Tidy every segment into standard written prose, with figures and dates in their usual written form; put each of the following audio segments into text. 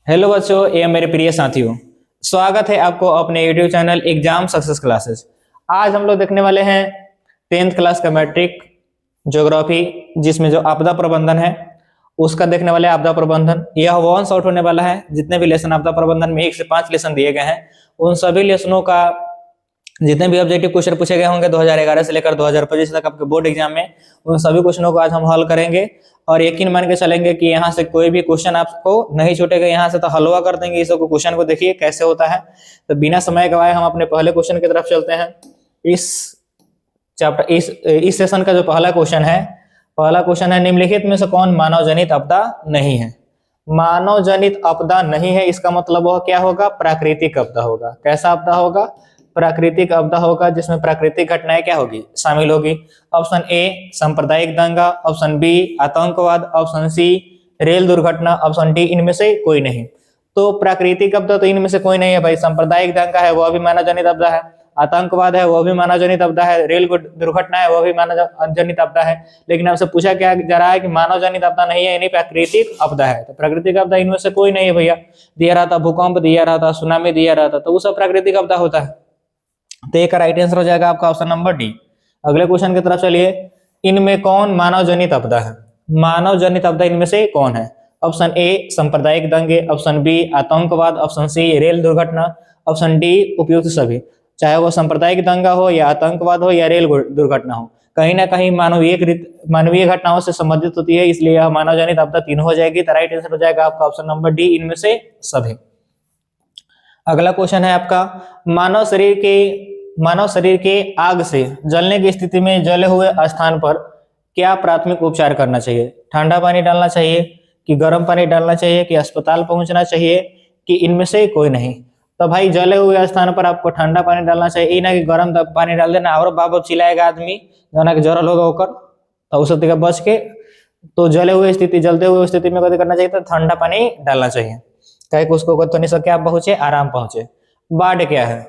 Hello बच्चों एवं मेरे प्रिय साथियों, स्वागत है आपको अपने YouTube channel exam success classes. आज हम लोग देखने वाले हैं 10th क्लास का मैट्रिक ज्योग्राफी, जिसमें जो आपदा प्रबंधन है उसका देखने वाले हैं। आपदा प्रबंधन यह वन शॉट होने वाला है। जितने भी लेसन आपदा प्रबंधन में 1 से 5 लेसन दिए गए हैं, उन सभी लेसनों का जितने भी ऑब्जेक्टिव क्वेश्चन पूछे गए होंगे 2011 से लेकर 2025 तक आपके बोर्ड एग्जाम में, उन सभी क्वेश्चनों को आज हम हल करेंगे। और यकीन मान के चलेंगे कि यहाँ से कोई भी क्वेश्चन आपको नहीं छूटेगा। यहाँ से तो हलवा कर देंगे इस क्वेश्चन को। देखिए कैसे होता है। तो बिना समय गवाए हम अपने पहले क्वेश्चन की तरफ चलते हैं। इस चैप्टर इस सेशन का जो पहला क्वेश्चन है, निम्नलिखित में से कौन मानव जनित आपदा नहीं है। मानव जनित आपदा नहीं है, इसका मतलब वह क्या होगा? प्राकृतिक आपदा होगा। कैसा आपदा होगा? प्राकृतिक आपदा होगा, जिसमें प्राकृतिक घटनाएं क्या होगी? शामिल होगी। ऑप्शन ए सांप्रदायिक दंगा, ऑप्शन बी आतंकवाद, ऑप्शन सी रेल दुर्घटना, ऑप्शन डी इनमें से कोई नहीं। तो प्राकृतिक आपदा तो इनमें से कोई नहीं है भाई। सांप्रदायिक दंगा है वह भी मानव जनित आपदा है, आतंकवाद है वह भी मानव जनित आपदा है, रेल दुर्घटना है वह भी मानव जनित आपदा है। लेकिन आपसे पूछा क्या जा रहा है कि मानव जनित आपदा नहीं है, यानी प्राकृतिक आपदा है। तो प्राकृतिक आपदा इनमें से कोई नहीं है भैया। दिया रहा था भूकंप, दिया रहा था सुनामी, दिया रहा था, तो वो सब प्राकृतिक आपदा होता है। तो एक राइट आंसर हो जाएगा आपका ऑप्शन नंबर डी। अगले क्वेश्चन की तरफ चलिए। इनमें कौन मानव जनित आपदा है? मानव जनित आपदा इनमें से कौन है? ऑप्शन ए सांप्रदायिक दंगे, ऑप्शन बी आतंकवाद, ऑप्शन सी रेल दुर्घटना, ऑप्शन डी उपयुक्त सभी। चाहे वो सांप्रदायिक दंगा हो या आतंकवाद हो या रेल दुर्घटना हो, कहीं ना कहीं मानवीय घटनाओं से संबंधित होती है, इसलिए यह मानव जनित आपदा तीनों हो जाएगी। तो राइट आंसर हो जाएगा आपका ऑप्शन नंबर डी, इनमें से सभी। अगला क्वेश्चन है आपका, मानव शरीर के आग से जलने की स्थिति में जले हुए स्थान पर क्या प्राथमिक उपचार करना चाहिए? ठंडा पानी डालना चाहिए कि गर्म पानी डालना चाहिए कि अस्पताल पहुंचना चाहिए कि इनमें से कोई नहीं? तो भाई जले हुए स्थान पर आपको ठंडा पानी डालना चाहिए, ये ना कि गर्म पानी डाल देना और बाप चिल्लाएगा आदमी जाना कि जरल होगा होकर, तो उस स्थिति का बच के। तो जलते हुए स्थिति में कभी करना चाहिए तो ठंडा पानी डालना चाहिए, कहे कि उसको तो नहीं सके आप पहुंचे, आराम पहुंचे। बाढ़ क्या है?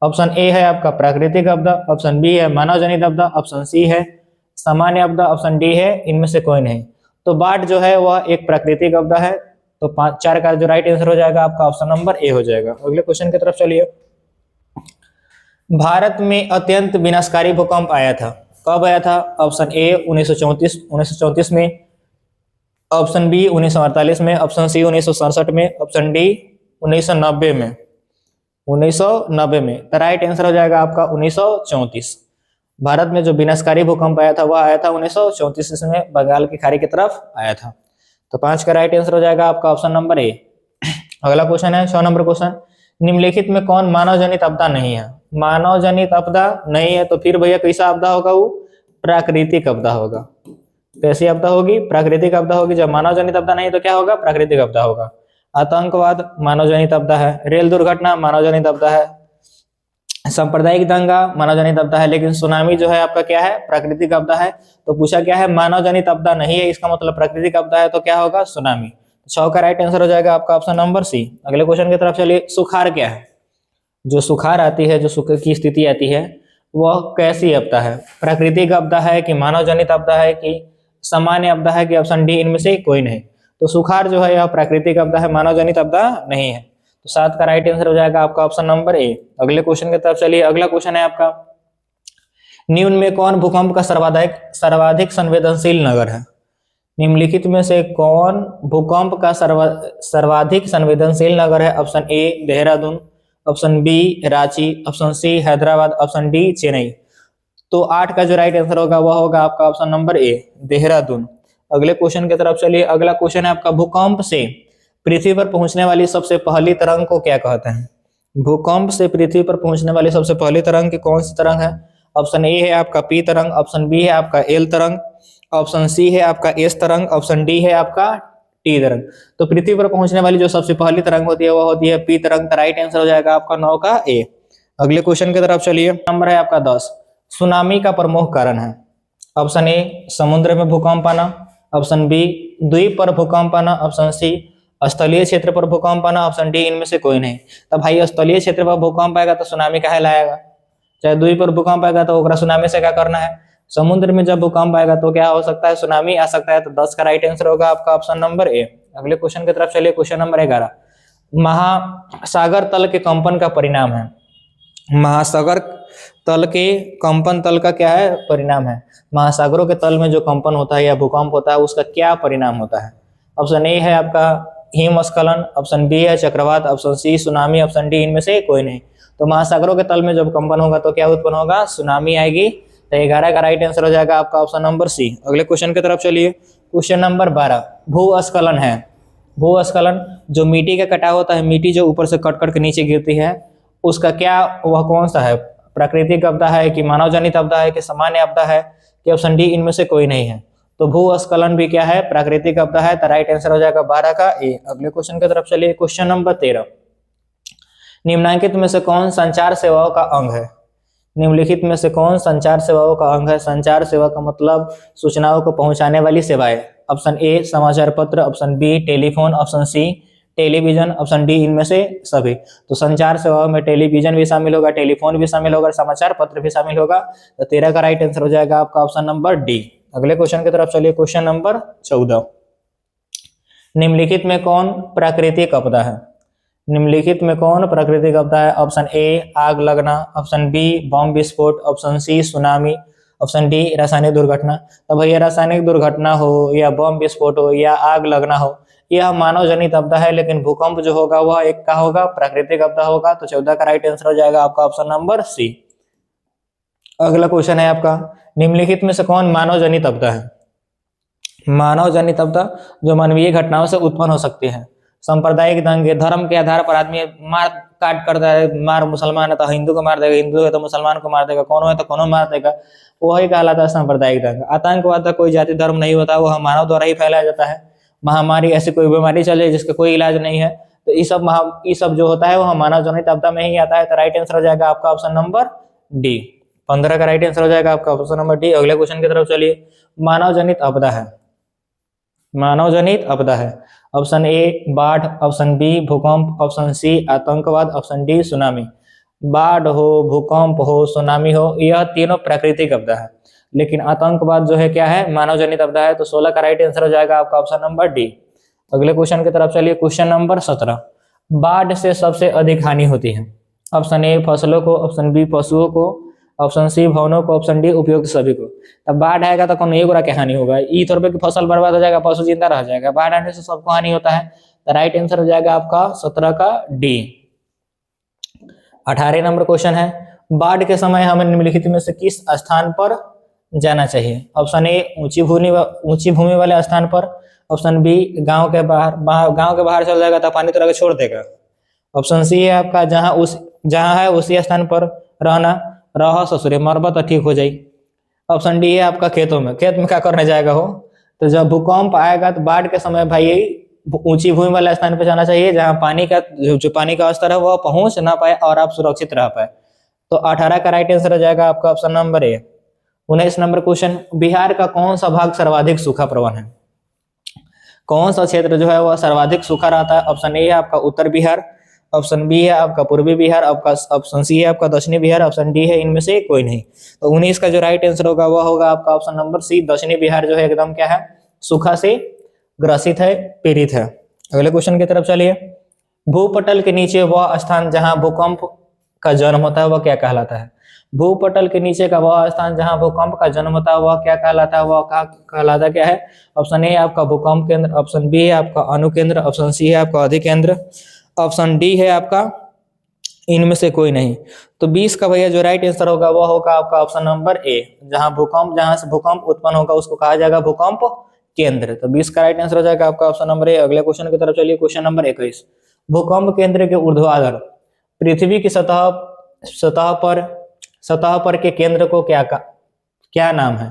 ऑप्शन ए है आपका प्राकृतिक आपदा, ऑप्शन बी है मानव जनित आपदा, ऑप्शन सी है सामान्य आपदा, ऑप्शन डी है इनमें से कोई नहीं। तो बाढ़ जो है वह एक प्राकृतिक आपदा है। तो 4 का जो राइट आंसर हो जाएगा आपका ऑप्शन नंबर ए हो जाएगा। अगले क्वेश्चन की तरफ चलिए। भारत में अत्यंत विनाशकारी भूकंप आया था, कब आया था? ऑप्शन ए 1934 में, ऑप्शन बी 1948 में, ऑप्शन सी 1967 में, ऑप्शन डी 1990 में। 1990 में। तो राइट आंसर हो जाएगा आपका 1934। भारत में जो विनाशकारी भूकंप आया था वह आया था 1934 में, बंगाल की खाड़ी की तरफ आया था। तो 5 का राइट आंसर हो जाएगा आपका ऑप्शन नंबर ए। अगला क्वेश्चन है 6 नंबर क्वेश्चन, निम्नलिखित में कौन मानव जनित आपदा नहीं है? मानव जनित आपदा नहीं है तो फिर भैया कैसा आपदा होगा? वो प्राकृतिक आपदा होगा। कैसी आपदा होगी? प्राकृतिक आपदा होगी। जब मानव जनित आपदा नहीं तो क्या होगा? प्राकृतिक आपदा होगा। आतंकवाद मानव जनित आपदा है, रेल दुर्घटना मानव जनित आपदा है, सांप्रदायिक दंगा मानव जनित आपदा है, लेकिन सुनामी जो है आपका क्या है? प्राकृतिक आपदा है। तो पूछा क्या है? मानव जनित आपदा नहीं है, इसका मतलब प्राकृतिक आपदा है, तो क्या होगा? सुनामी। 6 का राइट आंसर हो जाएगा आपका ऑप्शन नंबर सी। अगले क्वेश्चन की तरफ चलिए। सुखाड़ क्या है? जो सुखाड़ आती है, जो सूखे की स्थिति आती है, वह कैसी आपदा है? प्राकृतिक आपदा है कि मानव जनित आपदा है कि सामान्य आपदा है कि ऑप्शन डी इनमें से कोई नहीं? तो सुखाड़ जो है यह प्राकृतिक आपदा है, मानव जनित आपदा नहीं है। तो 7 का राइट आंसर हो जाएगा आपका ऑप्शन नंबर ए। अगले क्वेश्चन की तरफ चलिए। अगला क्वेश्चन है आपका, निम्न में कौन भूकंप का सर्वाधिक संवेदनशील नगर है? निम्नलिखित में से कौन भूकंप का सर्वाधिक संवेदनशील नगर है? Option A Dehradun, option B Ranchi, option C Hyderabad, option D Chennai. तो 8 का जो राइट आंसर होगा वह होगा आपका ऑप्शन नंबर ए देहरादून। अगले क्वेश्चन की तरफ चलिए। अगला क्वेश्चन है आपका, भूकंप से पृथ्वी पर पहुंचने वाली सबसे पहली तरंग को क्या कहते हैं? भूकंप से पृथ्वी पर पहुंचने वाली सबसे पहली तरंग की कौन सी तरंग है? ऑप्शन ए है आपका पी तरंग, ऑप्शन बी है आपका एल तरंग, ऑप्शन सी है आपका एस तरंग, ऑप्शन डी है आपका टी तरंग। तो पृथ्वी पर पहुंचने वाली जो सबसे पहली तरंग होती है वह होती है पी तरंग। तो राइट आंसर हो जाएगा आपका 9 का ए। अगले क्वेश्चन की तरफ चलिए। नंबर है आपका 10, सुनामी का प्रमुख कारण है? ऑप्शन ए समुद्र में भूकंप आना, ऑप्शन बी द्वीप पर भूकंप आना, ऑप्शन सी स्थलीय क्षेत्र पर भूकंप आना, ऑप्शन डी इनमें से कोई नहीं। तो भाई स्थलीय क्षेत्र पर भूकंप आएगा तो सुनामी काहे लाएगा? चाहे द्वीप पर भूकंप आएगा तो ओकरा सुनामी से क्या करना है? समुद्र में जब भूकंप आएगा तो क्या हो सकता है? सुनामी आ सकता है। तो 10 का राइट आंसर होगा आपका ऑप्शन नंबर ए। अगले क्वेश्चन की तरफ चलिए। क्वेश्चन नंबर 11, महासागर तल के कंपन का परिणाम है। महासागर तल के कंपन तल का क्या है? परिणाम है। महासागरों के तल में जो कंपन होता है या भूकंप होता है उसका क्या परिणाम होता है? ऑप्शन ए है आपका हिमस्खलन, ऑप्शन बी है चक्रवात, option C tsunami, option D इनमें से कोई नहीं। तो महासागरों के तल में जब कंपन होगा तो क्या उत्पन्न होगा? सुनामी आएगी। तो 11 का राइट आंसर हो जाएगा आपका ऑप्शन नंबर सी। अगले क्वेश्चन की तरफ चलिए। क्वेश्चन नंबर 12, भूस्खलन है। भूस्खलन जो मिट्टी का कटाव होता है, मिट्टी जो ऊपर से कट कट के नीचे गिरती है, उसका क्या, वह कौन सा है? प्राकृतिक आपदा है कि मानव जनित आपदा है कि सामान्य आपदा है कि ऑप्शन डी इनमें से कोई नहीं है? तो भूस्खलन भी क्या है? प्राकृतिक आपदा है। तो राइट आंसर हो जाएगा 12 का ए। अगले क्वेश्चन की तरफ चलिए। क्वेश्चन नंबर 13, निम्नलिखित में से कौन संचार सेवाओं का अंग है? निम्नलिखित में से कौन संचार सेवाओं का अंग है? संचार सेवा का मतलब सूचनाओं को पहुंचाने वाली सेवाएं। ऑप्शन ए समाचार पत्र, option B telephone, option C television, option D इनमें से सभी। तो संचार सेवाओं में टेलीविजन भी शामिल होगा, टेलीफोन भी शामिल होगा, समाचार पत्र भी शामिल होगा। तो 13 का राइट आंसर हो जाएगा आपका ऑप्शन नंबर डी। अगले क्वेश्चन की तरफ चलिए। क्वेश्चन नंबर 14, निम्नलिखित में कौन प्राकृतिक आपदा है? निम्नलिखित में कौन प्राकृतिक आपदा है? ऑप्शन ए आग लगना, ऑप्शन बी बम विस्फोट, option C tsunami, option D रासायनिक दुर्घटना। तो भैया रासायनिक दुर्घटना हो या बम विस्फोट हो या आग लगना हो, यह मानव जनित आपदा है, लेकिन भूकंप जो होगा वह एक का होगा? प्राकृतिक आपदा होगा। तो 14 का राइट आंसर हो जाएगा आपका ऑप्शन नंबर सी। अगला क्वेश्चन है आपका, निम्नलिखित में से कौन मानव जनित आपदा है? मानव जनित आपदा जो मानवीय घटनाओं से उत्पन्न हो सकती है। सांप्रदायिक दंगे, धर्म के आधार पर आदमी मार काट करता है, मार मुसलमान है तो हिंदू को मार देगा, हिंदू है तो मुसलमान को मार देगा, कौन है तो कौन मार देगा, वही कहलाता है सांप्रदायिक दंगा। आतंकवाद का कोई जाति धर्म नहीं होता, वह मानव द्वारा ही फैलाया जाता है। महामारी, ऐसी कोई बीमारी चले जिसका कोई इलाज नहीं है, तो ये सब जो होता है वह मानव जनित आपदा में ही आता है। तो राइट आंसर हो जाएगा आपका ऑप्शन नंबर डी। 15 का राइट आंसर हो जाएगा आपका ऑप्शन नंबर डी। अगले क्वेश्चन की तरफ चलिए। मानव जनित आपदा है, मानव जनित आपदा है। ऑप्शन ए बाढ़, ऑप्शन बी भूकंप, ऑप्शन सी आतंकवाद, ऑप्शन डी सुनामी। बाढ़ हो, भूकंप हो, सुनामी हो, यह तीनों प्राकृतिक आपदा है, लेकिन आतंकवाद जो है क्या है? मानव जनित आपदा है। तो 16 का राइट आंसर हो जाएगा आपका ऑप्शन नंबर डी। अगले क्वेश्चन की तरफ चलिए। क्वेश्चन नंबर 17, बाढ़ से सबसे अधिक हानि होती है। ऑप्शन ए फसलों को, ऑप्शन बी पशुओं को, ऑप्शन सी भवनों को, ऑप्शन डी उपयुक्त सभी को। तब बाढ़ आएगा तो कौन एक क्या हानि होगा? ई थोड़े पे फसल बर्बाद हो जाएगा, पशु जिंदा रह जाएगा। बाढ़ आने से सबको हानि होता है। तो राइट आंसर हो जाएगा आपका 17 का डी। 18 नंबर क्वेश्चन है, बाढ़ के समय हमें निम्नलिखित में से किस स्थान पर जाना चाहिए? ऑप्शन ए ऊंची भूमि वाले स्थान पर, ऑप्शन बी गांव के बाहर चल जाएगा तो पानी तरह छोड़ देगा, ऑप्शन सी है आपका जहां है उसी स्थान पर रहना, रह ससुरे मरबा तो ठीक हो जाए, ऑप्शन डी है आपका खेत में क्या करने जाएगा हो। तो जब भूकंप आएगा तो बाढ़ के समय भाई ऊंची भूमि वाले स्थान पर जाना चाहिए जहां पानी का स्तर है वह पहुंच ना पाए और आप सुरक्षित रह पाए। तो 18 का राइट आंसर हो जाएगा आपका option number A. 19 number question, Bihar का कौन सा भाग सर्वाधिक सूखा प्रवण है? कौन सा क्षेत्र जो है वह सर्वाधिक सूखा रहता है? ऑप्शन ए है आपका उत्तर बिहार, ऑप्शन बी है आपका पूर्वी बिहार, आपका ऑप्शन सी है आपका दक्षिणी बिहार, ऑप्शन डी है इनमें से कोई नहीं। तो 19 का जो राइट आंसर होगा वह होगा आपका ऑप्शन नंबर सी, दक्षिणी बिहार जो है एकदम क्या है? सूखा से ग्रसित है, पीड़ित है। अगले क्वेश्चन की तरफ चलिए। भूपटल के नीचे वह स्थान जहां भूकंप का जन्म होता है वह क्या कहलाता है? भूपटल के नीचे का वह स्थान जहां भूकंप का जन्म होता है वह क्या कहलाता है? वह कहलाता क्या है? ऑप्शन ए आपका भूकंप केंद्र, ऑप्शन बी है आपका अणुकेंद्र, ऑप्शन सी है आपका अधिकेंद्र, ऑप्शन डी है आपका इनमें से कोई नहीं। तो 20 का भैया जो राइट आंसर होगा वह होगा आपका ऑप्शन नंबर ए, जहां से भूकंप उत्पन्न होगा उसको कहा जाएगा भूकंप केंद्र। तो 20 का राइट आंसर हो जाएगा आपका ऑप्शन नंबर ए। अगले क्वेश्चन की तरफ चलिए। क्वेश्चन नंबर 21, भूकंप केंद्र के ऊर्ध्वाधर पृथ्वी की सतह पर के केंद्र को क्या नाम है?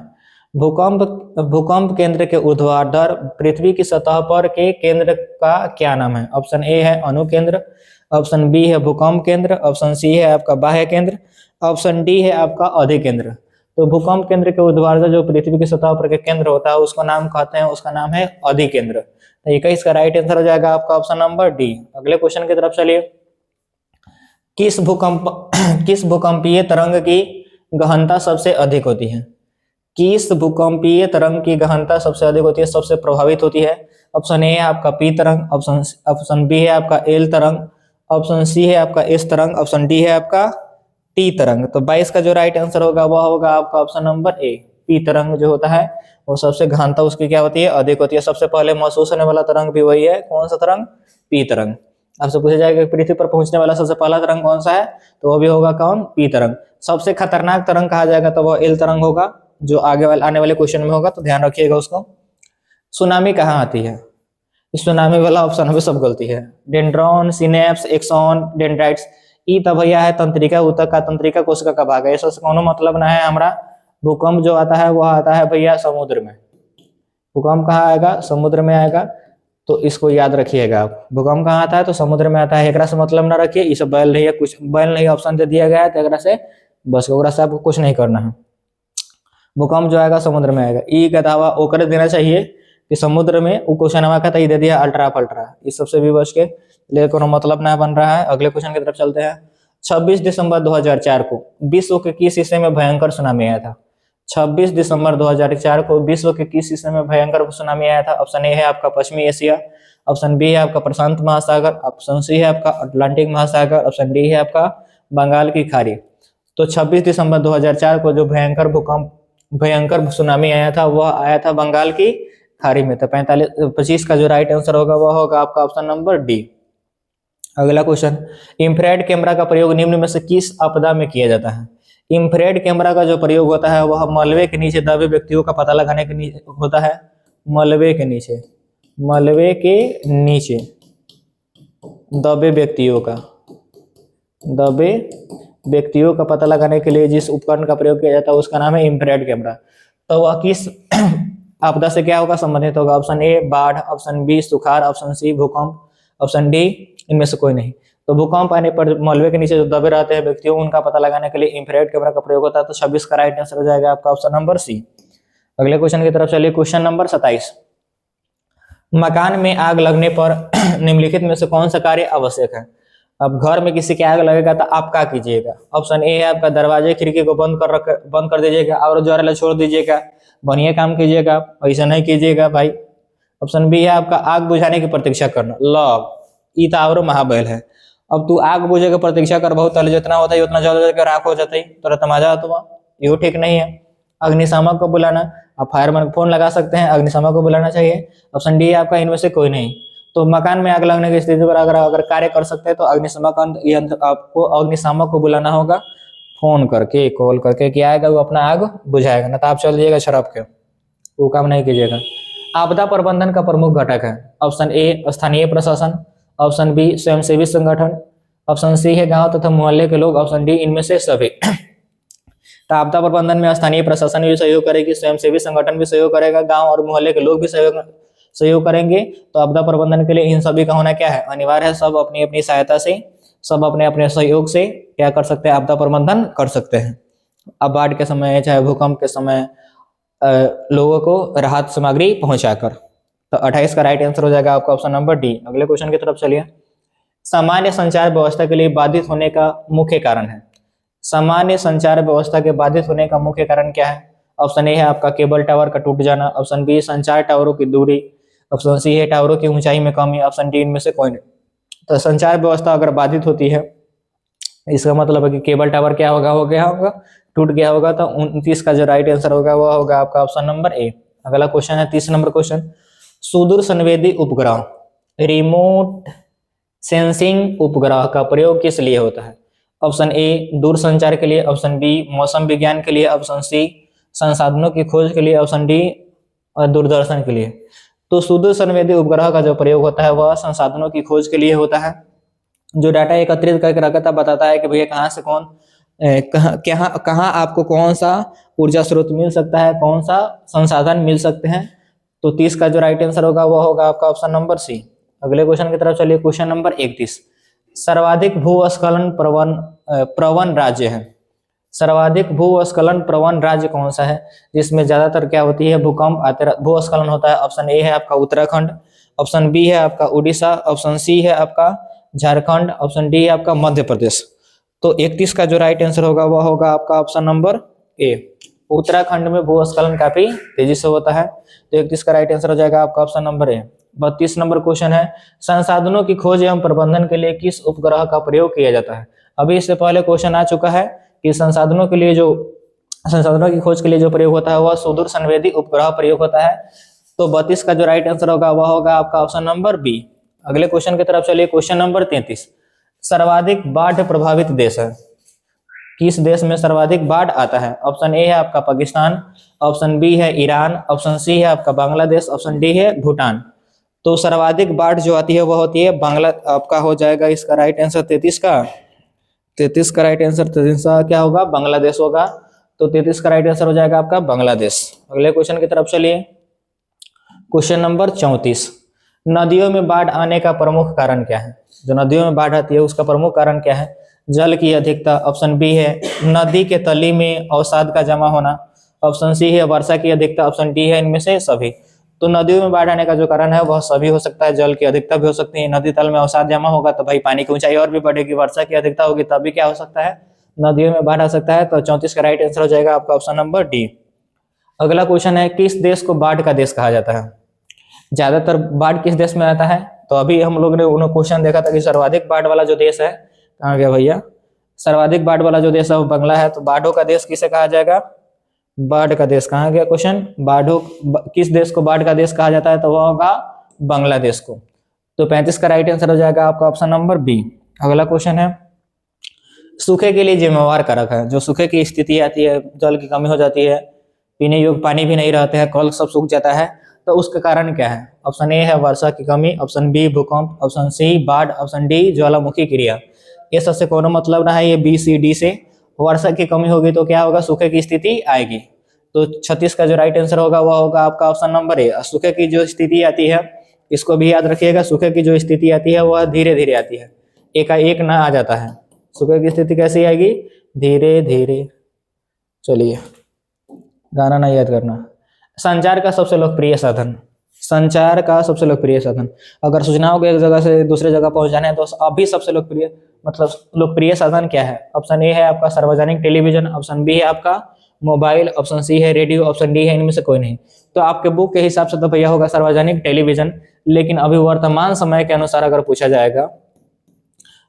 भूकंप केंद्र के ऊर्ध्वाधर पृथ्वी की सतह पर के केंद्र का क्या नाम है? ऑप्शन ए है अणुकेंद्र, ऑप्शन बी है भूकंप केंद्र, ऑप्शन सी है आपका बाह्य केंद्र, ऑप्शन डी है आपका अधिकेंद्र। तो भूकंप केंद्र के ऊर्ध्वाधर जो पृथ्वी की सतह पर के केंद्र होता है उसको नाम कहते हैं, उसका नाम है अधिकेंद्र। तो 21 का राइट आंसर हो जाएगा आपका ऑप्शन नंबर डी। अगले क्वेश्चन की तरफ चलिए। किस भूकंपीय तरंग की गहनता सबसे अधिक होती है? किस भूकंपीय तरंग की गहनता सबसे अधिक होती है, सबसे प्रभावित होती है? ऑप्शन ए है आपका पी तरंग, ऑप्शन बी है आपका एल तरंग, ऑप्शन सी है आपका एस तरंग, ऑप्शन डी है आपका टी तरंग। तो 22 का जो राइट आंसर होगा वह होगा आपका ऑप्शन नंबर ए, पी तरंग जो होता है वो सबसे गहनता उसकी क्या होती है, अधिक होती है। सबसे पहले महसूस होने वाला तरंग भी वही है, कौन सा तरंग? पी तरंग। आपसे पूछा जाएगा पृथ्वी पर पहुंचने वाला सबसे पहला तरंग कौन सा है, तो वो भी होगा कौन? पी तरंग। सबसे खतरनाक तरंग कहा जाएगा तो वह एल तरंग होगा, जो आने वाले क्वेश्चन में होगा, तो ध्यान रखिएगा उसको। सुनामी कहाँ आती है? इस सुनामी वाला ऑप्शन में सब गलती है। Dendron, synapse, axon, dendrites. ई तब भैया है तंत्रिका ऊतक का, तंत्रिका कोशिका का भाग है, ऐसा कोनो मतलब ना है हमारा। भूकंप जो आता है वह आता है भैया समुद्र में। भूकंप कहाँ आएगा? समुद्र में आएगा, तो इसको याद रखिएगा आप। भूकंप कहाँ आता है? तो समुद्र में आता है। एकरा से मतलब ना रखिए, इसे बैल नहीं है, कुछ बैल नहीं ऑप्शन दे दिया गया है, तो एकरा से बस ओकरा से आपको कुछ नहीं करना है। भूकंप जो आएगा समुद्र में आएगा। ई का दावा ओकर देना चाहिए कि समुद्र में वो क्वेश्चन हमारा कहता दे दिया अल्ट्रा पल्ट्रा, इस सबसे भी बच के, लेकिन कोनो मतलब ना बन रहा है। अगले क्वेश्चन की तरफ चलते हैं। 26 दिसंबर 2004 को विश्व के किस हिस्से में भयंकर सुनामी आया था? 26 दिसंबर 2004 को विश्व के किस हिस्से में भयंकर सुनामी आया था? ऑप्शन ए है आपका पश्चिमी एशिया, ऑप्शन बी है आपका प्रशांत महासागर, ऑप्शन सी है आपका अटलांटिक महासागर, ऑप्शन डी है आपका बंगाल की खाड़ी। तो 26 दिसंबर 2004 को जो भयंकर सुनामी आया था वह आया था बंगाल की खाड़ी में। तो 25 का जो राइट आंसर होगा वह होगा आपका ऑप्शन नंबर डी। अगला क्वेश्चन, इंफ्रारेड कैमरा का प्रयोग निम्न में से किस आपदा में किया जाता है? इंफ्रारेड कैमरा का जो प्रयोग होता है वह मलबे के नीचे दबे व्यक्तियों का पता लगाने के लिए होता है। मलबे के नीचे दबे व्यक्तियों का पता लगाने के लिए जिस उपकरण का प्रयोग किया जाता है उसका नाम है इंफ्रारेड कैमरा। तो वह किस आपदा से क्या होगा, संबंधित होगा? ऑप्शन ए बाढ़, ऑप्शन बी सुखाड़, ऑप्शन सी भूकंप, ऑप्शन डी इनमें से कोई नहीं। तो भूकंप आने पर मलबे के नीचे जो दबे रहते हैं व्यक्तियों उनका पता लगाने के लिए इंफ्रारेड कैमरा का प्रयोग होता है। तो 26 का राइट आंसर हो जाएगा आपका ऑप्शन नंबर सी। अगले क्वेश्चन की तरफ चलिए। क्वेश्चन नंबर 27, मकान में आग लगने पर निम्नलिखित में से कौन सा कार्य आवश्यक है? अब घर में किसी के आग लगेगा तो आप क्या कीजिएगा? ऑप्शन ए है आपका दरवाजे खिड़की को बंद कर दीजिएगा और ज्वाला छोड़ दीजिएगा, बढ़िया काम कीजिएगा, ऐसा नहीं कीजिएगा भाई। ऑप्शन बी है आपका आग बुझाने की प्रतीक्षा करना। लव ई तो महाबैल है। अब तू आग बुझे के प्रतीक्षा कर बहुत तले जितना होता है उतना जल के राख हो जाता है, तो तमाजा होता यो ठीक नहीं है। अग्निशामक को बुलाना, आप फायरमैन को फोन लगा सकते हैं, अग्निशामक को बुलाना चाहिए। ऑप्शन डी है आपका इनमें से कोई नहीं। तो मकान में आग लगने की स्थिति पर अगर कार्य कर सकते हैं तो अग्निशामक यंत्र आपको अग्निशामक को बुलाना होगा, फोन करके कॉल करके क्या आएगा वो अपना आग बुझाएगा, ना तो आप चल जाइएगा शराब के, वो काम नहीं कीजिएगा। आपदा प्रबंधन का प्रमुख घटक है। ऑप्शन ए स्थानीय प्रशासन, ऑप्शन बी स्वयंसेवी संगठन, ऑप्शन सी है गांव तथा मोहल्ले के लोग, ऑप्शन डी इनमें से सभी। तो आपदा प्रबंधन में स्थानीय प्रशासन भी सहयोग करेगी, स्वयंसेवी संगठन भी सहयोग करेगा, गांव और मोहल्ले के लोग भी सहयोग करेंगे। तो आपदा प्रबंधन के लिए इन सभी का होना क्या है, अनिवार्य है। सब अपनी अपनी सहायता से, सब अपने अपने सहयोग से क्या कर सकते हैं, आपदा प्रबंधन कर सकते हैं। अब बाढ़ के समय चाहे भूकंप के समय लोगों को राहत सामग्री पहुंचाकर। तो 28 का राइट आंसर हो जाएगा आपका ऑप्शन नंबर डी। अगले क्वेश्चन की तरफ चलिए। सामान्य संचार व्यवस्था के लिए बाधित होने का मुख्य कारण है। सामान्य संचार व्यवस्था के बाधित होने का मुख्य कारण क्या है? ऑप्शन ए है आपका केबल टावर का टूट जाना, ऑप्शन बी संचार टावरों की दूरी, ऑप्शन सी है टावरों की ऊंचाई में कमी, ऑप्शन डी इनमें से कोई नहीं। तो संचार व्यवस्था अगर बाधित होती है इसका मतलब है कि केबल टावर क्या होगा टूट गया होगा। तो 29 का जो राइट आंसर होगा वह होगा आपका ऑप्शन नंबर ए। अगला क्वेश्चन है 30 नंबर क्वेश्चन, सुदूर संवेदी उपग्रह रिमोट सेंसिंग उपग्रह का प्रयोग किस लिए होता है? ऑप्शन ए दूर संचार के लिए, ऑप्शन बी मौसम विज्ञान के लिए, ऑप्शन सी संसाधनों की खोज के लिए, ऑप्शन डी दूरदर्शन के लिए। तो सुदूर संवेदी उपग्रह का जो प्रयोग होता है वह संसाधनों की खोज के लिए होता है, जो डाटा एकत्रित करके रखता बताता है कि भैया कहाँ से कहाँ आपको कौन सा ऊर्जा स्रोत मिल सकता है, कौन सा संसाधन मिल सकते हैं। तो 30 का जो राइट आंसर होगा वह होगा आपका ऑप्शन नंबर सी। अगले क्वेश्चन की तरफ चलिए। क्वेश्चन नंबर 31, सर्वाधिक भूस्खलन प्रवण राज्य है। सर्वाधिक भूस्खलन प्रवण राज्य कौन सा है जिसमें ज्यादातर क्या होती है भूकंप भूस्खलन होता है? ऑप्शन ए है आपका उत्तराखंड, ऑप्शन बी है आपका उड़ीसा, ऑप्शन सी है आपका झारखंड, ऑप्शन डी है आपका मध्य प्रदेश। तो 31 का जो राइट आंसर होगा वह होगा आपका ऑप्शन नंबर ए। उत्तराखंड में भूस्खलन काफी तेजी से होता है। तो 31 का राइट आंसर हो जाएगा आपका option number A. 32 number question है, संसाधनों की खोज एवं प्रबंधन के लिए किस उपग्रह का प्रयोग किया जाता है। अभी इससे पहले क्वेश्चन आ चुका है कि संसाधनों की खोज के लिए जो प्रयोग होता है वह सुदूर संवेदी उपग्रह प्रयोग होता है। तो 32 का जो राइट आंसर होगा वह होगा आपका ऑप्शन नंबर बी। अगले क्वेश्चन की तरफ चलिए। क्वेश्चन नंबर 33, सर्वाधिक बाढ़ प्रभावित देश है। किस देश में सर्वाधिक बाढ़ आता है। ऑप्शन ए है आपका पाकिस्तान, ऑप्शन बी है ईरान, ऑप्शन सी है आपका बांग्लादेश, ऑप्शन डी है भूटान। तो सर्वाधिक बाढ़ जो आती है वह होती है बांग्ला, आपका हो जाएगा इसका राइट आंसर 33 का। 33 का राइट आंसर 33 का क्या होगा, बांग्लादेश होगा। तो 33 का राइट आंसर हो जाएगा आपका बांग्लादेश। अगले क्वेश्चन की तरफ चलिए। क्वेश्चन नंबर 34, नदियों में बाढ़ आने का प्रमुख कारण क्या है। जो नदियों में बाढ़ आती है उसका प्रमुख कारण क्या है। जल की अधिकता, ऑप्शन बी है नदी के तली में अवसाद का जमा होना, ऑप्शन सी है वर्षा की अधिकता, ऑप्शन डी है इनमें से सभी। तो नदियों में बाढ़ आने का जो कारण है वह सभी हो सकता है। जल की अधिकता भी हो सकती है, नदी तल में अवसाद जमा होगा तो भाई पानी की ऊंचाई और भी बढ़ेगी, वर्षा की अधिकता होगी तभी क्या हो सकता है, नदियों में बाढ़ आ सकता है। तो 34 का राइट आंसर हो जाएगा आपका ऑप्शन नंबर डी। अगला क्वेश्चन है, किस देश को बाढ़ का देश कहा जाता है। ज्यादातर बाढ़ किस देश में आता है। तो अभी हम लोग ने उन्होंने क्वेश्चन देखा था कि सर्वाधिक बाढ़ वाला जो देश है, कहाँ गया भैया, सर्वाधिक बाढ़ वाला जो देश है वो बांग्ला है। तो बाढ़ों का देश किसे कहा जाएगा, बाढ़ का देश कहाँ गया क्वेश्चन, किस देश को बाढ़ का देश कहा जाता है, तो वह होगा बांग्लादेश को। तो 35 का राइट आंसर हो जाएगा आपका ऑप्शन नंबर बी। अगला क्वेश्चन है, सूखे के लिए जिम्मेवार कारक है। जो सूखे की स्थिति आती है, जल की कमी हो जाती है, पीने योग्य पानी भी नहीं रहते हैं, कल सब सूख जाता है, तो उसका कारण क्या है। ऑप्शन ए है वर्षा की कमी, ऑप्शन बी भूकंप, ऑप्शन सी बाढ़, ऑप्शन डी ज्वालामुखी क्रिया। ये सबसे कोनो मतलब ना है, ये बी सी डी से। वर्षा की कमी होगी तो क्या होगा, सूखे की स्थिति आएगी। तो 36 का जो राइट आंसर होगा वह होगा आपका ऑप्शन नंबर ए। सूखे की जो स्थिति आती है, इसको भी याद रखिएगा, सूखे की जो स्थिति आती है वह धीरे धीरे आती है, एकाएक ना आ जाता है। सूखे की स्थिति कैसी आएगी, धीरे धीरे। चलिए गाना ना याद करना। संचार का सबसे लोकप्रिय साधन, संचार का सबसे लोकप्रिय साधन, अगर सूचनाओं को एक जगह से दूसरे जगह पहुंचाना है तो अभी सबसे लोकप्रिय लोकप्रिय साधन क्या है। ऑप्शन ए है आपका सार्वजनिक टेलीविजन, ऑप्शन बी है आपका मोबाइल, ऑप्शन सी है रेडियो, ऑप्शन डी है इनमें से कोई नहीं। तो आपके बुक के हिसाब से तो भैया होगा सार्वजनिक टेलीविजन। लेकिन अभी वर्तमान समय के अनुसार अगर पूछा जाएगा,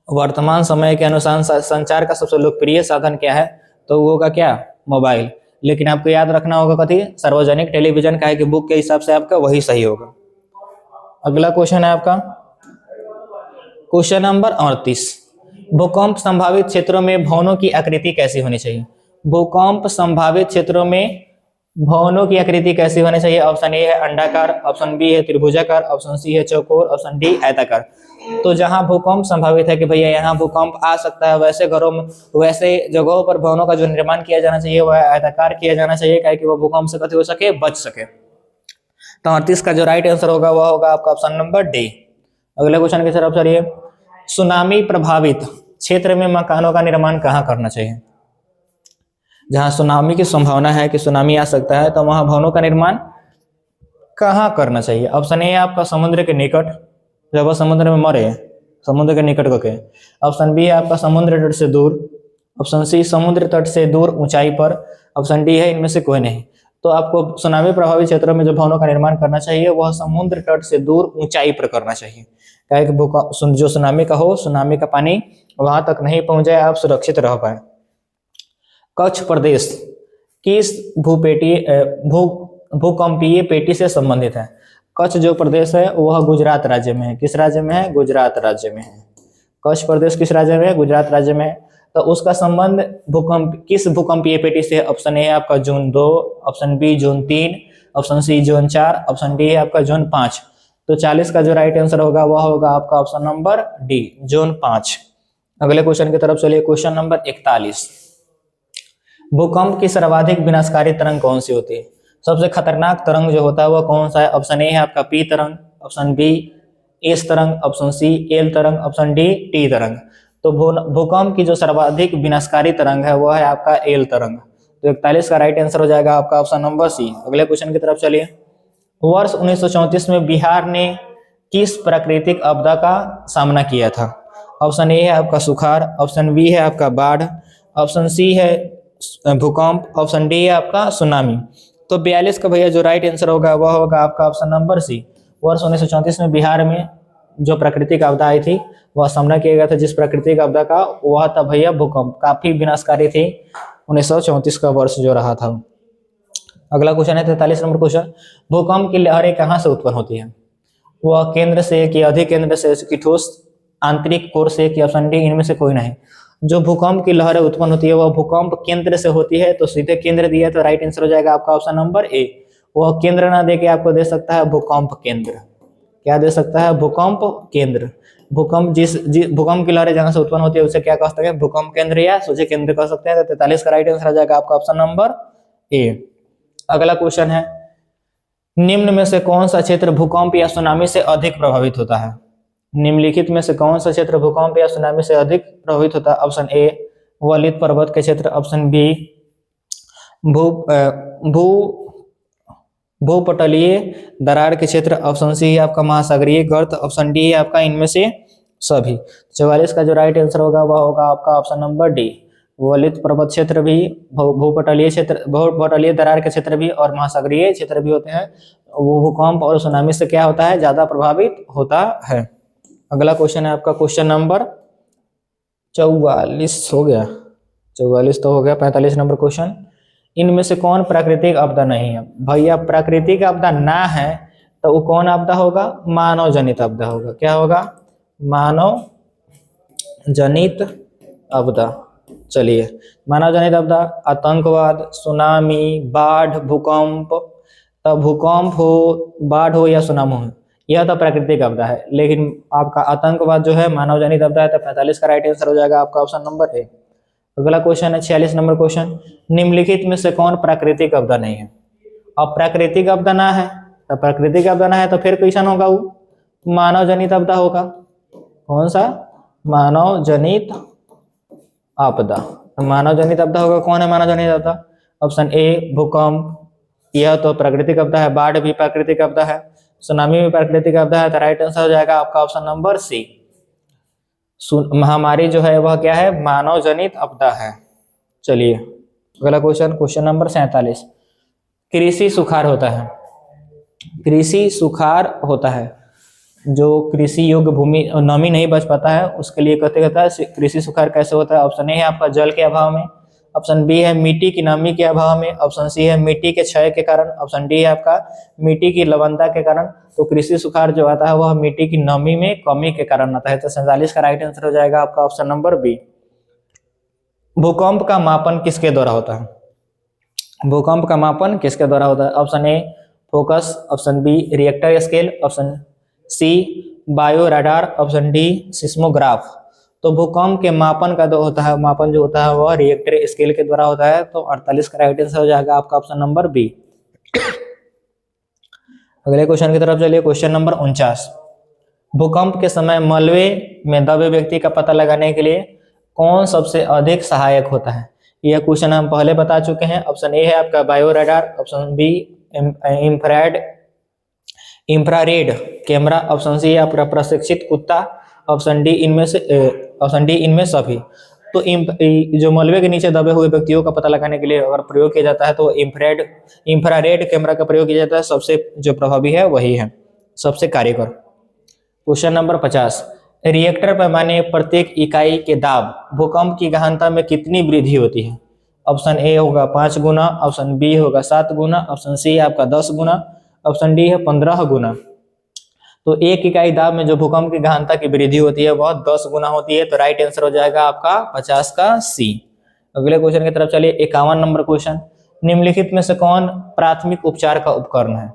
वर्तमान समय के अनुसार संचार का सबसे लोकप्रिय साधन क्या है, तो वो होगा क्या, मोबाइल। लेकिन आपको याद रखना होगा कथी, सार्वजनिक टेलीविजन का है कि बुक के हिसाब से आपका वही सही होगा। अगला क्वेश्चन है आपका क्वेश्चन नंबर 38, भूकंप संभावित क्षेत्रों में भवनों की आकृति कैसी होनी चाहिए। भूकंप संभावित क्षेत्रों में भवनों की आकृति कैसी होनी चाहिए। ऑप्शन ए है अंडाकार, ऑप्शन बी है त्रिभुजाकार, ऑप्शन सी है चौकोर, ऑप्शन डी आयताकार। तो जहां भूकंप संभावित है कि भैया यहाँ भूकंप आ सकता है, वैसे घरों में, वैसे जगहों पर भवनों का जो निर्माण किया जाना चाहिए वह आयताकार किया जाना चाहिए, ताकि वह भूकंप से कभी हो सके, बच सके। तो 38 का जो राइट आंसर होगा वह होगा आपका ऑप्शन नंबर डी। अगले क्वेश्चन की तरफ चलिए। सुनामी प्रभावित क्षेत्र में मकानों का निर्माण कहाँ करना चाहिए। जहां सुनामी की संभावना है कि सुनामी आ सकता है, तो वहां भवनों का निर्माण कहाँ करना चाहिए। ऑप्शन ए आपका समुद्र के निकट, जब वह समुद्र में मरे, समुद्र के निकट होके। ऑप्शन बी है आपका समुद्र तट से दूर, ऑप्शन सी समुद्र तट से दूर ऊंचाई पर, ऑप्शन डी है इनमें से कोई नहीं। तो आपको सुनामी प्रभावित क्षेत्रों में जो भवनों का निर्माण करना चाहिए वह समुद्र तट से दूर ऊंचाई पर करना चाहिए, क्या कि जो सुनामी का हो, सुनामी का पानी वहां तक नहीं पहुंच जाए, आप सुरक्षित रह पाए। कच्छ प्रदेश किस भूकंपीय पेटी से संबंधित है। कच्छ जो प्रदेश है वह गुजरात राज्य में है। किस राज्य में है, गुजरात राज्य में है। कच्छ प्रदेश किस राज्य में है, गुजरात राज्य में है। तो उसका संबंध किस भूकंपीय पेटी से। ऑप्शन ए है आपका zone 2, option B zone 3, option C zone 4, option D है आपका जोन 5। तो 40 का जो राइट आंसर होगा वह होगा आपका ऑप्शन नंबर डी, जोन 5। अगले क्वेश्चन की तरफ चलिए। क्वेश्चन नंबर 41, भूकंप की सर्वाधिक विनाशकारी तरंग कौन सी होती है। सबसे खतरनाक तरंग जो होता है वह कौन सा है। ऑप्शन ए है आपका पी तरंग, ऑप्शन बी एस तरंग, ऑप्शन सी एल तरंग, ऑप्शन डी टी तरंग। तो भूकंप की जो सर्वाधिक विनाशकारी तरंग है वह है आपका एल तरंग। तो 41 का राइट आंसर हो जाएगा आपका ऑप्शन नंबर सी। अगले क्वेश्चन की तरफ चलिए। वर्ष 1934 में बिहार ने किस प्राकृतिक आपदा का सामना किया था। ऑप्शन ए है आपका सुखाड़, ऑप्शन बी है आपका बाढ़, ऑप्शन सी है भूकंप, ऑप्शन डी है आपका सुनामी। तो 42 का भैया जो राइट आंसर होगा वह होगा आपका ऑप्शन नंबर सी। वर्ष 1934 में बिहार में जो प्राकृतिक आपदा आई थी वह सामना किया गया था, जिस प्राकृतिक आपदा का वह था भैया भूकंप, काफी विनाशकारी थी 1934 का वर्ष जो रहा था। अगला क्वेश्चन है 43 नंबर क्वेश्चन, भूकंप की लहरें कहाँ से उत्पन्न होती है? वह केंद्र से कि अधिक केंद्र से कि ठोस आंतरिक कोर से कि ऑप्शन डी इनमें से कोई नहीं। जो भूकंप की लहरें उत्पन्न होती है वह भूकंप केंद्र से होती है, तो सीधे केंद्र दिया है तो राइट आंसर हो जाएगा आपका ऑप्शन नंबर ए। वह केंद्र ना दे के आपको दे सकता है भूकंप केंद्र। क्या दे सकता है? भूकंप केंद्र। भूकंप भूकंप की लहरें जहां से उत्पन्न होती है उसे क्या कह सकते हैं? भूकंप केंद्र या सूर्य केंद्र कह सकते हैं। तो 43 का राइट आंसर आ जाएगा आपका ऑप्शन नंबर ए। अगला क्वेश्चन है, निम्न में से कौन सा क्षेत्र भूकंप या सुनामी से अधिक प्रभावित होता है? निम्नलिखित में से कौन सा क्षेत्र भूकंप या सुनामी से अधिक प्रभावित होता है? ऑप्शन ए वलित पर्वत के क्षेत्र, ऑप्शन बी भूपटलीय दरार के क्षेत्र, ऑप्शन सी है आपका महासागरीय गर्त, ऑप्शन डी है आपका इनमें से सभी। 44 का जो राइट आंसर होगा वह होगा आपका ऑप्शन नंबर डी। वलित पर्वत क्षेत्र भी, भूपटलीय दरार के क्षेत्र भी और महासागरीय क्षेत्र भी होते हैं, वो भूकंप और सुनामी से क्या होता है? ज्यादा प्रभावित होता है। अगला क्वेश्चन है आपका क्वेश्चन नंबर 44 हो गया, 44 तो हो गया। 45 नंबर क्वेश्चन, इनमें से कौन प्राकृतिक आपदा नहीं है? भैया प्राकृतिक आपदा ना है तो वो कौन आपदा होगा? मानव जनित आपदा होगा। क्या होगा? मानव जनित आपदा। चलिए, मानव जनित आपदा आतंकवाद, सुनामी, बाढ़, भूकंप। तब भूकंप हो, बाढ़ हो या सुनामी हो, यह तो प्राकृतिक आपदा है, लेकिन आपका आतंकवाद जो है मानव जनित आपदा है। तो 45 का राइट आंसर हो जाएगा आपका ऑप्शन नंबर ए। अगला क्वेश्चन है 46 नंबर क्वेश्चन, निम्नलिखित में से कौन प्राकृतिक आपदा नहीं है? अब प्राकृतिक आपदा ना है तो प्राकृतिक आपदा ना है तो फिर क्वेश्चन होगा वो मानव जनित आपदा होगा। कौन सा? मानव जनित आपदा। तो मानव जनित आपदा होगा। कौन है मानव जनित आपदा? ऑप्शन ए भूकंप, यह तो प्राकृतिक आपदा है। बाढ़ भी प्राकृतिक आपदा है, सुनामी भी प्राकृतिक आपदा है। तो राइट आंसर हो जाएगा आपका ऑप्शन नंबर सी। महामारी जो है वह क्या है? मानव जनित आपदा है। चलिए अगला क्वेश्चन, क्वेश्चन नंबर 47, कृषि सुखाड़ होता है। कृषि सुखाड़ होता है, जो कृषि योग्य भूमि नमी नहीं बच पाता है उसके लिए कहते कहता है कृषि सुखाड़ कैसे होता है? ऑप्शन ए है आपका जल के अभाव में, ऑप्शन बी है मिट्टी की नमी के अभाव में, ऑप्शन सी है मिट्टी के क्षय के कारण, ऑप्शन डी है आपका मिट्टी की लवणता के कारण। तो कृषि सुखाड़ जो आता है वह मिट्टी की नमी में कमी के कारण आता है। तो 47 का राइट आंसर हो जाएगा आपका ऑप्शन नंबर बी। भूकंप का मापन किसके द्वारा होता है? भूकंप का मापन किसके द्वारा होता है? Option A focus, option B Richter scale, option C bio radar, option D seismograph. तो भूकंप के मापन का जो होता है, मापन जो होता है वह रिएक्टर स्केल के द्वारा होता है। तो 48 का राइट आंसर हो जाएगा आपका ऑप्शन नंबर बी। अगले क्वेश्चन की तरफ चलिए, क्वेश्चन नंबर 49, भूकंप के समय मलबे में दबे व्यक्ति का पता लगाने के लिए कौन सबसे अधिक सहायक होता है? यह क्वेश्चन हम पहले बता चुके हैं। ऑप्शन ए है आपका bio radar, option B infrared camera, option C है आपका प्रशिक्षित कुत्ता, ऑप्शन डी इनमें सभी। तो जो मलबे के नीचे दबे हुए व्यक्तियों का पता लगाने के लिए अगर प्रयोग किया जाता है तो इंफ्रारेड कैमरा का प्रयोग किया जाता है। सबसे जो प्रभावी है वही है, सबसे कार्यकर। क्वेश्चन नंबर 50, रिएक्टर पैमाने प्रत्येक इकाई के दाब भूकंप की गहनता में कितनी वृद्धि होती है? ऑप्शन ए होगा 5 गुना, ऑप्शन बी होगा 7 गुना, ऑप्शन सी आपका 10 गुना, ऑप्शन डी है 15 गुना। तो एक इकाई दाब में जो भूकंप की गहनता की वृद्धि होती है वह 10 गुना होती है। तो राइट आंसर हो जाएगा आपका 50 का सी। अगले क्वेश्चन की तरफ चलिए, 51 नंबर क्वेश्चन, निम्नलिखित में से कौन प्राथमिक उपचार का उपकरण है?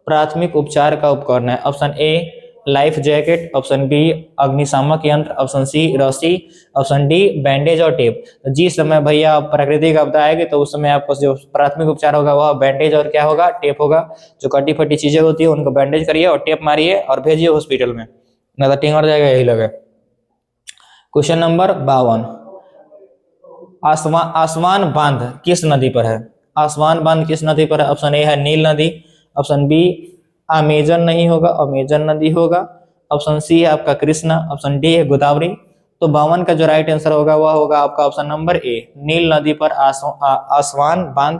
प्राथमिक उपचार का उपकरण है, option A life jacket, option B अग्निशामक यंत्र, ऑप्शन सी रस्सी, ऑप्शन डी बैंडेज और टेप। तो जिस समय भैया प्राकृतिक आपदा आएगी तो उस समय आपको जो प्राथमिक उपचार होगा वह बैंडेज और क्या होगा? टेप होगा। जो कटी फटी चीजें होती है उनको बैंडेज करिए और टेप मारिए और भेजिए हॉस्पिटल में, ना तो टिंगर जाएगा यही लगे। क्वेश्चन नंबर 52, आसवान बांध किस नदी पर है? आसवान बांध किस नदी पर है? ऑप्शन ए है नील नदी, ऑप्शन बी अमेजन नहीं होगा, अमेजन नदी होगा, ऑप्शन सी है आपका कृष्णा, ऑप्शन डी है गोदावरी। तो 52 का जो राइट आंसर होगा वह होगा आपका ऑप्शन नंबर ए, नील नदी पर आसवान बांध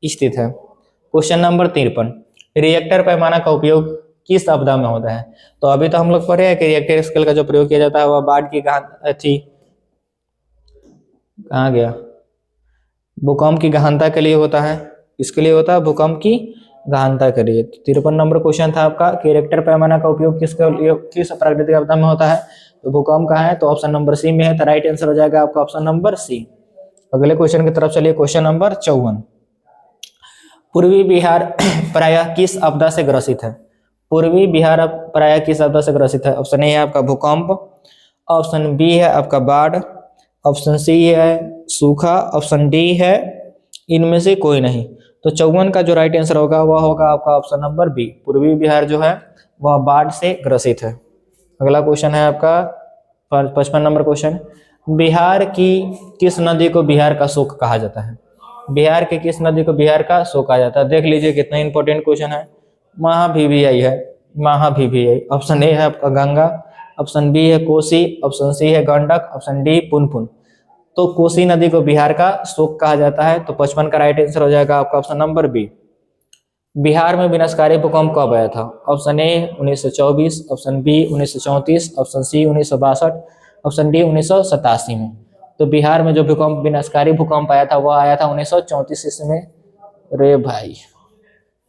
स्थित है। क्वेश्चन नंबर 53, रिएक्टर पैमाना का उपयोग किस आपदा में होता है? तो अभी तो हम लोग पढ़े हैं कि रिएक्टर स्केल का जो प्रयोग किया जाता है वह बाढ़ की कहाँ गया, भूकंप की गहनता के लिए होता है। इसके लिए होता है भूकंप की गहनता के लिए। 53 नंबर क्वेश्चन था आपका कि रिएक्टर पैमाना का उपयोग किस प्राकृतिक आपदा में होता है? तो भूकंप का है, तो ऑप्शन नंबर सी में है, तो राइट आंसर हो जाएगा आपका ऑप्शन नंबर सी। अगले क्वेश्चन की तरफ चलिए, क्वेश्चन नंबर 54, पूर्वी बिहार प्रायः किस आपदा से ग्रसित है? पूर्वी बिहार प्रायः किस आपदा से ग्रसित है? ऑप्शन ए है आपका भूकंप, ऑप्शन बी है आपका बाढ़, ऑप्शन सी है सूखा, ऑप्शन डी है इनमें से कोई नहीं। तो 54 का जो राइट आंसर होगा वह होगा आपका ऑप्शन नंबर बी, पूर्वी बिहार जो है वह बाढ़ से ग्रसित है। अगला क्वेश्चन है आपका 55 नंबर क्वेश्चन, बिहार की किस नदी को बिहार का शोक कहा जाता है? बिहार की किस नदी को बिहार का शोक कहा जाता है? देख लीजिए कितना इंपॉर्टेंट क्वेश्चन है। महाभिवियाई है, महाभिवियाई। ऑप्शन ए है आपका गंगा, ऑप्शन बी है कोसी, ऑप्शन सी है गंडक, ऑप्शन डी पुनपुन। तो कोसी नदी को बिहार का शोक कहा जाता है। तो 55 का राइट आंसर हो जाएगा आपका ऑप्शन नंबर बी। बिहार में विनाशकारी भूकंप कब आया था? Option A 1924, option B 1934, option C 1962, option D 1987 में। तो बिहार में जो भूकंप विनाशकारी भूकंप आया था वह आया था 1934 ईस्वी में। रे भाई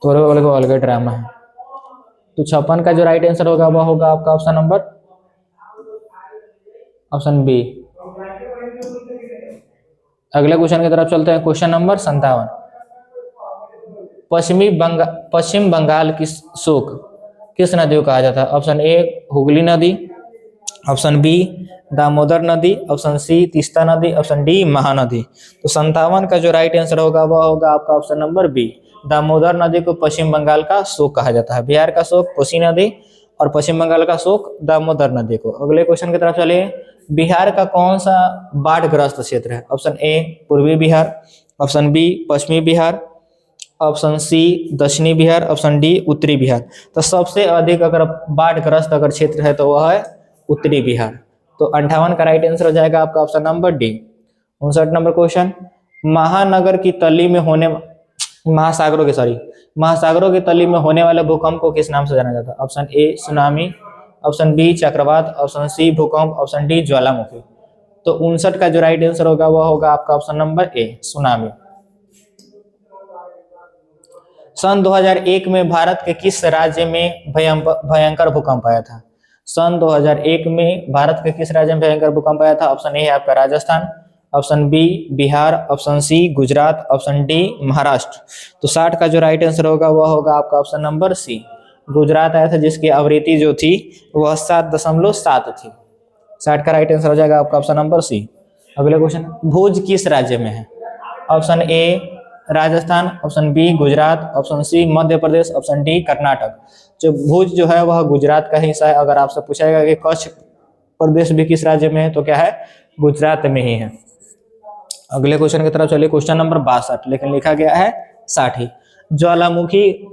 थोड़े वाले को अलग ड्रामा है। तो 56 का जो राइट आंसर होगा वह होगा आपका ऑप्शन नंबर ऑप्शन बी। अगले क्वेश्चन की तरफ चलते हैं, क्वेश्चन नंबर 57, पश्चिम बंगाल की शोक किस नदी को कहा जाता है? ऑप्शन ए हुगली नदी, ऑप्शन बी दामोदर नदी, ऑप्शन सी तीस्ता नदी, ऑप्शन डी महानदी। तो 57 का जो राइट आंसर होगा वह होगा आपका ऑप्शन नंबर बी, दामोदर नदी को पश्चिम बंगाल का शोक कहा जाता है। बिहार का शोक कोसी नदी और पश्चिम बंगाल का शोक दामोदर नदी को। अगले क्वेश्चन की तरफ चलिए, बिहार का कौन सा बाढ़ग्रस्त क्षेत्र है? ऑप्शन ए पूर्वी बिहार, ऑप्शन बी पश्चिमी बिहार, ऑप्शन सी दक्षिणी बिहार, ऑप्शन डी उत्तरी बिहार। तो सबसे अधिक अगर बाढ़ग्रस्त अगर क्षेत्र है तो वह है उत्तरी बिहार। तो 58 का राइट आंसर हो जाएगा आपका option number D. 59 number question, महासागरों की तली में होने वाले भूकंप को किस नाम से जाना जाता है? Option A tsunami, option B चक्रवात, ऑप्शन सी भूकंप, ऑप्शन डी ज्वालामुखी। तो 59 का जो राइट आंसर होगा वह होगा आपका ऑप्शन नंबर ए सुनामी। सन 2001 में भारत के किस राज्य में भयंकर भूकंप आया था? सन 2001 में भारत के किस राज्य में भयंकर भूकंप आया था? ऑप्शन ए है आपका Rajasthan, option B Bihar, option C Gujarat, option D Maharashtra. तो 60 का जो राइट आंसर होगा वह होगा आपका ऑप्शन नंबर सी, गुजरात आया था, जिसकी आवृत्ति जो थी वह 7.7 थी। 60 का राइट आंसर हो जाएगा आपका ऑप्शन नंबर सी। अगले क्वेश्चन, भुज किस राज्य में है? Option A Rajasthan, option B Gujarat, option C Madhya Pradesh, option D Karnataka. जो भुज जो है वह गुजरात का हिस्सा है। अगर आपसे पूछेगा कि कच्छ प्रदेश भी किस राज्य में है तो क्या है, गुजरात में ही है। अगले क्वेश्चन की तरफ चलिए, क्वेश्चन नंबर 62, लेकिन लिखा गया है 60। ज्वालामुखी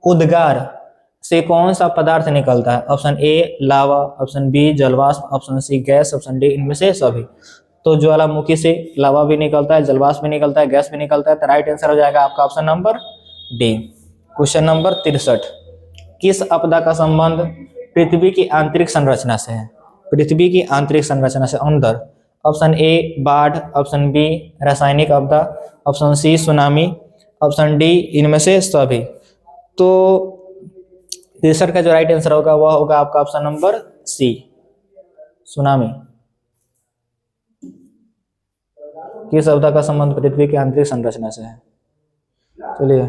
उद्गार से कौन सा पदार्थ निकलता है? Option A lava, option B जलवाष्प, option C gas, option D इनमें से सभी। तो ज्वालामुखी से लावा भी निकलता है, जलवाष्प भी निकलता है, गैस भी निकलता है। तो राइट आंसर हो जाएगा आपका option number D. Question number 63, किस आपदा का संबंध पृथ्वी की आंतरिक संरचना से है? पृथ्वी की आंतरिक संरचना से अंदर। ऑप्शन ए बाढ़, ऑप्शन बी रासायनिक आपदा, option C tsunami, option D इनमें से सभी। तो 63 का जो राइट आंसर होगा वह होगा आपका ऑप्शन नंबर सी सुनामी। किस आपदा का संबंध पृथ्वी की आंतरिक संरचना से है? चलिए,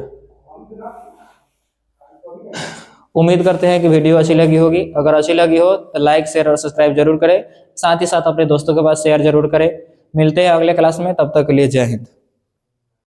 उम्मीद करते हैं कि वीडियो अच्छी लगी होगी। अगर अच्छी लगी हो तो लाइक शेयर और सब्सक्राइब जरूर करें, साथ ही साथ अपने दोस्तों के पास शेयर जरूर करें। मिलते हैं अगले क्लास में, तब तक के लिए जय हिंद।